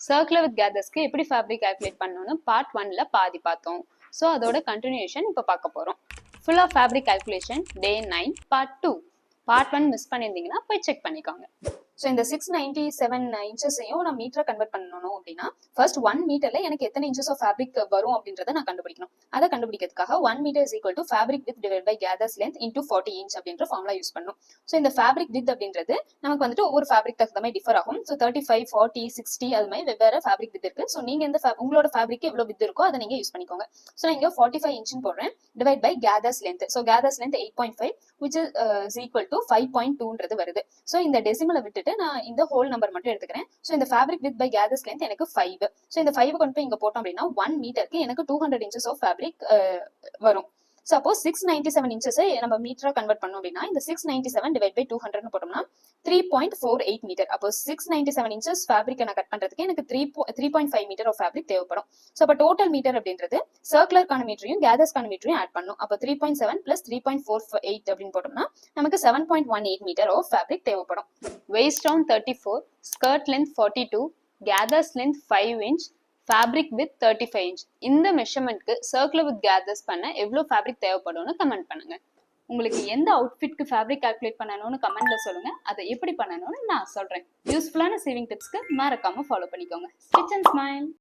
Circular with கேதர்ஸ்க்கு எப்படி fabric calculate பண்ணணும்னு part 1ல பாதி பார்த்தோம். ஸோ அதோட கண்டினியூஷன் இப்போ பார்க்க போகிறோம். ஃபுல்லாக ஃபேப்ரிக் கால்குலேஷன் டே 9 பார்ட் 2. பார்ட் 1 மிஸ் பண்ணியிருந்தீங்கன்னா போய் செக் பண்ணிக்கோங்க. ஸோ இந்த 697 இன்ச்சஸையும் நான் மீட்டரை கன்வெர்ட் பண்ணணும் அப்படின்னா ஃபர்ஸ்ட் 1 மீட்டர்ல எனக்கு எத்தனை இன்ச்சஸ் ஆஃப் ஃபேப்ரிக் வரும் அப்படின்றத நான் கண்டுபிடிக்கணும். அதை கண்டுபிடிக்கிறதுக்காக 1 meter is equal to fabric width divide by gathers length into 40 inch அப்படின்ற ஃபார்முலா யூஸ் பண்ணணும். ஸோ இந்த ஃபேப்ரிக் வித் அப்படின்றது நமக்கு வந்துட்டு ஒவ்வொரு ஃபேப்ரிக் தகுந்த மாதிரி டிஃபர் ஆகும். ஸோ 35, 40, 60 அது மாதிரி வெவ்வேறு ஃபேப்ரிக் வித் இருக்கு. ஸோ நீங்க எந்த உங்களோட ஃபேப்ரிக் எவ்வளவு வித் இருக்கோ அதை நீங்க யூஸ் பண்ணிக்கோங்க. ஸோ நான் இங்க 45 இன்ச்னு போடுறேன். Divide by gathers length. So gathers length 8.5 which is equal to 5.2ன்றது வருது. ஸோ இந்த டெசிமலை விட்டுட்டு நான் இந்த ஹோல் நம்பர் மட்டும் எடுத்துக்கிறேன். ஸோ இந்த fabric width by gathers length எனக்கு 5. ஸோ இந்த 5 கொண்டு போய் இங்க போட்டோம் அப்படின்னா 1 மீட்டருக்கு எனக்கு 200 இன்ச்சஸ் ஆஃப் ஃபேப்ரிக் வரும். சப்போஸ் 697 இன்ச்சஸ் நம்ம மீட்டரா கன்வெர்ட் பண்ணோம் அப்படின்னா இந்த 697 டிவைட் பை 200 போட்டோம்னா 3.48 மீட்டர். அப்போ 697 இன்ச்சஸ் ஃபேப்ரிக் நான் கட் பண்றதுக்கு எனக்கு 3.5 மீட்டர் ஆஃப் ஃபேப்ரிக் தேவைப்படும். ஸோ அப்போ டோட்டல் மீட்டர் அப்படின்றது சர்க்குலர் மீட்டரையும் கேதர்ஸ் மீட்டரையும் ஆட் பண்ணும். அப்போ 3.7 பிளஸ் 3.48 அப்படின்னு போட்டோம்னா நமக்கு 7.18 மீட்டர் ஆஃப் ஃபேப்ரிக் தேவைப்படும். Waist round 34, skirt length 42, gathers length 5 inch, fabric with 35 inch. இந்த மெஷர்மெண்ட்க்கு சர்க்குலர் வித் கேதர்ஸ் பண்ண எவ்வளோ ஃபேப்ரிக் தேவைப்படும்னு கமெண்ட் பண்ணுங்க. உங்களுக்கு எந்த அவுட்ஃபிட்க்கு ஃபேப்ரிக் கால்குலேட் பண்ணணும்னு கமெண்ட்ல சொல்லுங்க. அதை எப்படி பண்ணணும்னு நான் சொல்றேன். யூஸ்ஃபுல்லான சேவிங் டிப்ஸ்க்கு மறக்காம ஃபாலோ பண்ணிக்கோங்க. Stitch and smile.